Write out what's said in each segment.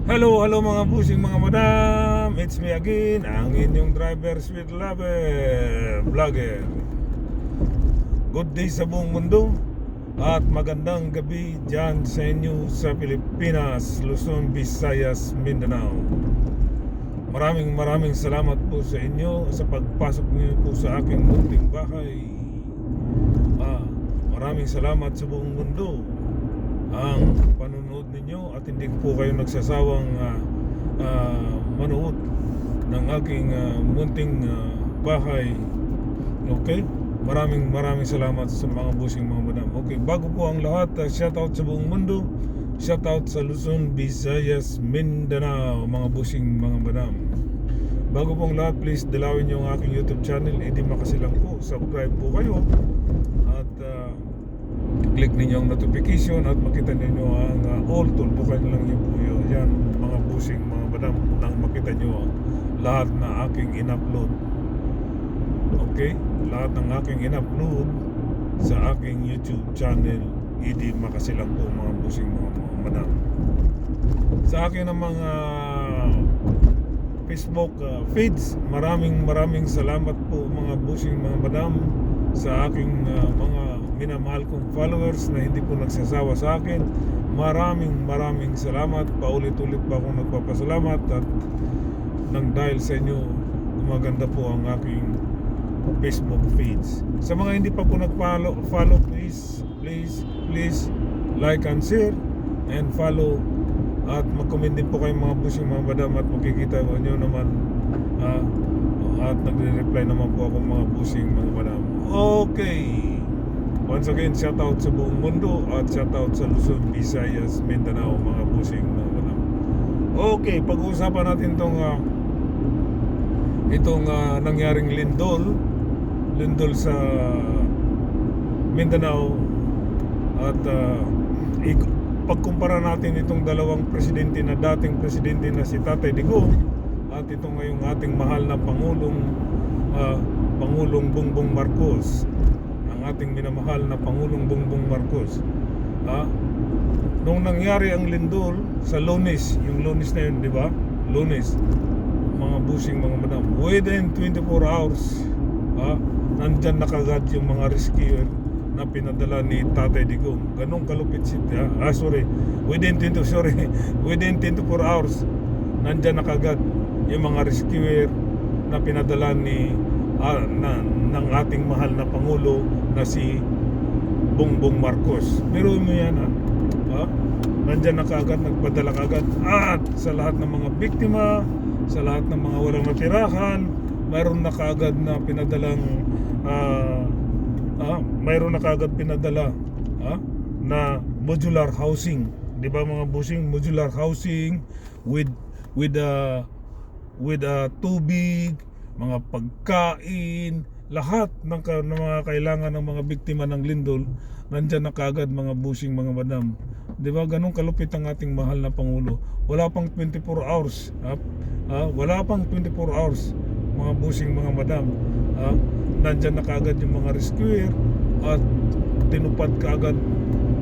Hello mga busing mga madam. It's me again, ang inyong driver, sweet lover, vlogger. Good day sa buong mundo at magandang gabi dyan sa inyo sa Pilipinas, Luzon, Visayas, Mindanao. Maraming salamat po sa inyo sa pagpasok niyo po sa aking munting bahay. Maraming salamat sa buong mundo ang panonood ninyo at hindi po kayo nagsasawang manood ng aking munting bahay. Okay? Maraming salamat sa mga busing mga madam. Okay, bago po ang lahat, shoutout sa buong mundo. Shoutout sa Luzon, Visayas, Mindanao, mga busing mga madam. Bago po ang lahat, please dalawin niyo ang aking YouTube channel, Eddie Makasilang po. Subscribe po kayo at click ninyo ang notification at makita ninyo ang all tulbukan lang niyo po yun. Yan mga busing mga madam, nang makita nyo lahat na aking in-upload. Okay? Lahat ng aking in-upload sa aking YouTube channel, Eddie Makasilang po mga busing mga madam. Sa akin ng mga Facebook feeds, maraming salamat po mga busing mga madam sa aking mga minamahal kong followers na hindi po nagsasawa sa akin. Maraming salamat. Paulit-ulit pa akong nagpapasalamat at nang dahil sa inyo gumaganda po ang aking Facebook feeds. Sa mga hindi pa po nag-follow, please like and share and follow at mag-comment din po kayong mga busing mga madam at makikita nyo naman at nagre-reply naman po ako mga busing mga madam. Okay, once again, shoutout sa buong mundo at shoutout sa Luzon, Visayas, Mindanao, mga busing mga madam. Okay, pag-uusapan natin itong nangyaring lindol sa Mindanao at pagkumpara natin itong dalawang presidente na dating presidente na si Tatay Digong at itong ngayong ating mahal na Pangulong Bongbong Marcos, ang ating minamahal na Pangulong Bongbong Marcos. Nung nangyari ang lindol sa Lunes, yung Lunes na yun, di ba? Lunes, mga busing mga madam, within 24 hours nandyan na kagad yung mga rescuer na pinadala ni Tatay Digong. Ganong kalupit siya. Within 24 hours nandyan na kagad yung mga rescuer na pinadala ng ating mahal na Pangulo na si Bongbong Marcos. Pero mo yan nandyan na kagad, nagpadala kagad at sa lahat ng mga biktima, sa lahat ng mga walang natirahan, mayroon na kagad na pinadalang mayroon na kagad pinadala na modular housing, di ba mga busing? Modular housing with tubig, mga pagkain, lahat ng mga kailangan ng mga biktima ng lindol nandyan na kagad mga busing mga madam. Di ba ganun kalupit ang ating mahal na Pangulo? Wala pang 24 hours wala pang 24 hours mga busing mga madam, nandyan na kagad yung mga rescuer at tinupad kagad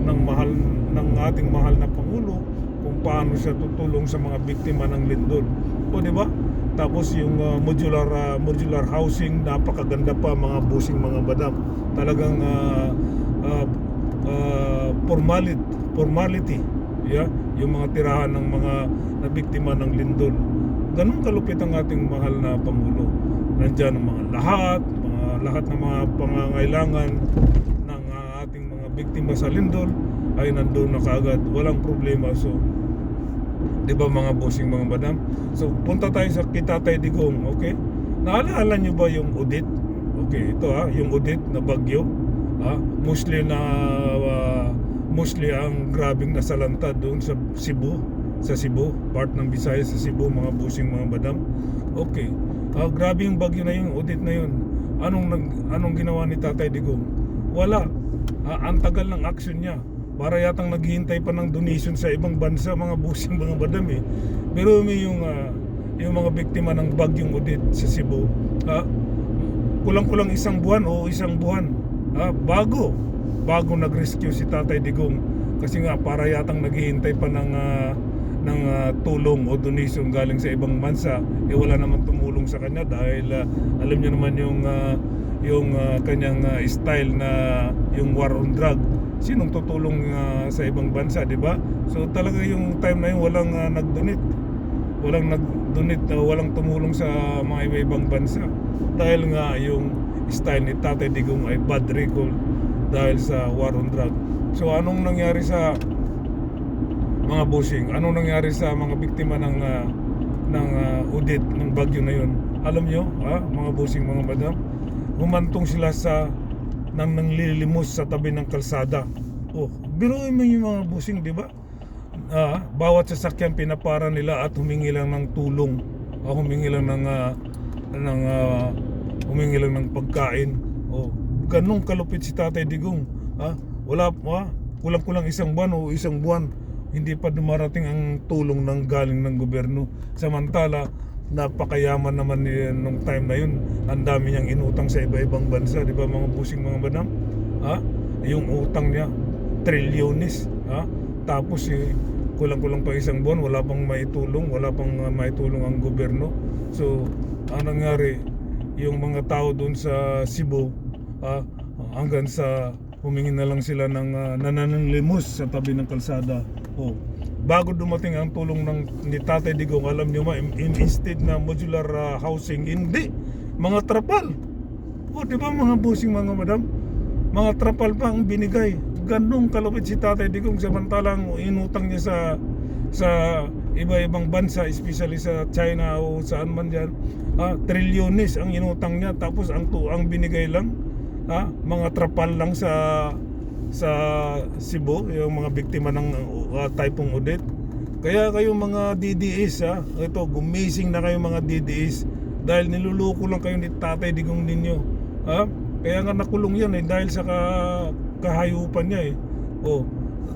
ng ating mahal na Pangulo kung paano siya tutulong sa mga biktima ng lindol. O di ba? Tapos yung modular housing, napakaganda pa mga busing mga madam. Talagang formality, yung mga tirahan ng mga nabiktima ng lindol. Ganun kalupit ang ating mahal na Pangulo. Nandiyan ang mga lahat ng mga pangangailangan ng ating mga biktima sa lindol ay nandoon na kaagad, walang problema. So, di ba mga bossing mga madam? So, punta tayo sa Tatay Digong, okay? Naalala nyo ba yung Odette? Okay, ito yung Odette na bagyo. Mostly ang grabing nasalanta doon sa Cebu, part ng Visayas sa Cebu, mga busing mga madam. Okay. Grabe yung bagyo na yung Odette na yun. Anong ginawa ni Tatay Digong? Wala. Ang tagal ng action niya. Para yatang naghihintay pa ng donation sa ibang bansa, mga busing mga madam eh. Pero may yung mga biktima ng bagyong Odette sa Cebu, kulang-kulang isang buwan, bago nag-rescue si Tatay Digong, kasi nga para yatang naghihintay pa tulong o donation galing sa ibang bansa, wala naman tumulong sa kanya dahil alam niyo naman yung kanyang style na yung war on drug. Sinong tutulong sa ibang bansa, di ba? So talaga yung time na yun walang nag-donate. Walang tumulong sa mga ibang bansa dahil nga yung style ni Tatay Digong ay bad recall dahil sa war on drug. So anong nangyari sa mga busing? Anong nangyari sa mga biktima ng Odette, ng bagyo na yun? Alam nyo, mga busing, mga madam, humantong sila sa nanglilimos sa tabi ng kalsada. Biruin mo yung mga busing, di ba? Bawat sasakyan pinapara nila at humingi lang ng tulong, humingi lang ng pagkain. Ganong kalupit si Tatay Digong. Kulang-kulang isang buwan hindi pa dumarating ang tulong ng galing ng gobyerno. Samantala napakayaman naman nung time na yun, ang dami niyang inutang sa iba-ibang bansa, di ba mga busing, mga madam? Yung utang niya trilyones, tapos kulang-kulang pa isang buwan, wala pang maitulong ang gobyerno. So anong nangyari, yung mga tao doon sa Cebu, hanggang sa humingi na lang sila ng nananlimos sa tabi ng kalsada. Bago dumating ang tulong ni Tatay Digong, alam nyo ba, instead na modular housing, hindi, mga trapal. Di ba mga busing, mga madam? Mga trapal pa ang binigay. Ganong kalupit si Tatay Digong, samantalang inutang niya sa iba-ibang bansa, especially sa China o saan man dyan. Trilyones ang inutang niya, tapos ang binigay lang, mga trapal lang sa Cebu, yung mga biktima ng Typhoon Odette. Kaya kayong mga DDS, ito, gumising na kayong mga DDS dahil niluloko lang kayo ni Tatay Digong ninyo. Kaya nga nakulong yan dahil sa kahayupan niya.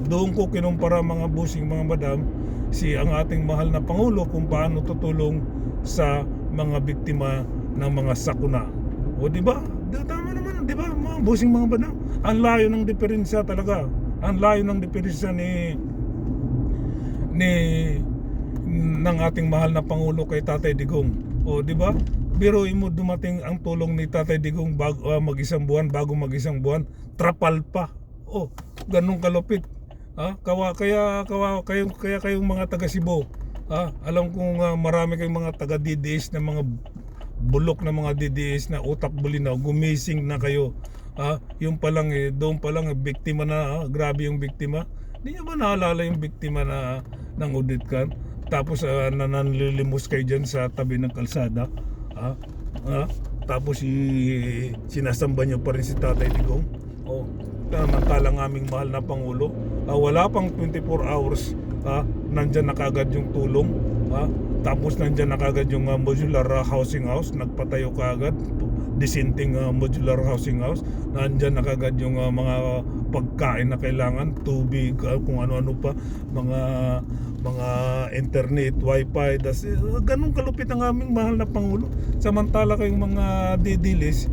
Doon ko kinumpara, mga busing, mga madam, ang ating mahal na Pangulo kung paano tutulong sa mga biktima ng mga sakuna. Di ba? Tama naman, di ba mga busing, mga madam? Ang layo ng diferensya talaga. Ang layo ng diferensya ng ating mahal na Pangulo kay Tatay Digong. Di ba? Biruin mo, dumating ang tulong ni Tatay Digong bago mag-isang buwan, trapal pa. Ganun kalupit. Kaya kayong mga taga Cebu, alam kong marami kayong mga taga DDS na mga bulok na mga DDS na utak bulinaw, gumising na kayo. Yung pa lang doon pa lang biktima na, grabe yung biktima. Hindi nyo ba naalala yung biktima ng Odette Can? Tapos nanlilimos kayo dyan sa tabi ng kalsada. Tapos sinasamba nyo pa rin si Tatay Digong. Samantalang aming mahal na Pangulo, wala pang 24 hours, nandyan na kagad yung tulong. Tapos nandyan na kagad yung modular housing house, nagpatayo kagad, dissenting modular housing house. Nandyan na kagad yung mga pagkain na kailangan, tubig, kung ano-ano pa, mga internet, wifi. Ganun kalupit ang aming mahal na Pangulo. Samantala kayong mga didilis,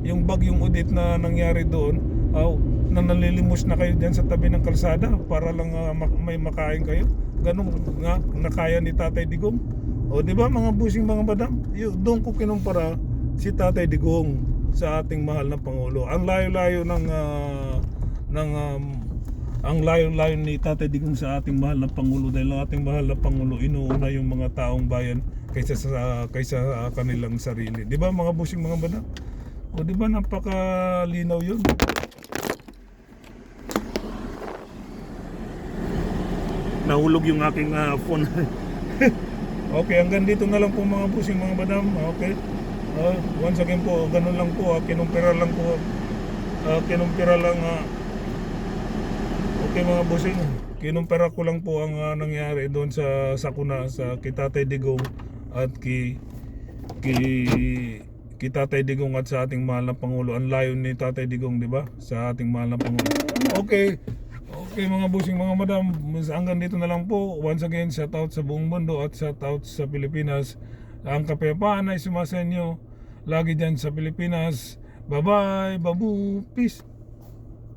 yung bagyong Odette na nangyari doon, na nalilimos na kayo dyan sa tabi ng kalsada para lang may makain kayo. Ganun nga nakaya ni Tatay Digong. Di ba mga busing, mga madam? Doon ko kinumpara si Tatay Digong sa ating mahal na Pangulo. Ang layo-layo ang layo-layo ni Tatay Digong sa ating mahal na Pangulo, dahil ang ating mahal na Pangulo inuuna yung mga taong bayan kaysa sa kanilang sarili. Di ba mga busing, mga madam? Di ba napakalinaw yun? Nahulog yung aking phone. Okay, hanggang dito na lang po mga busing, mga madam. Okay. Once again po, ganun lang po, kinumpira lang. Okay mga busing, kinumpira ko lang po ang nangyari doon sa sakuna sa Tatay Digong at kay Tatay Digong at sa ating mahal na Pangulo. Ang layo ni Tatay Digong, di ba? Sa ating mahal na Pangulo. Okay mga busing, mga madam, hanggang dito na lang po. Once again, shout out sa buong mundo at shout out sa Pilipinas. Ang kapayapaan ay sumasa inyo lagi dyan sa Pilipinas. Bye bye, babu, peace.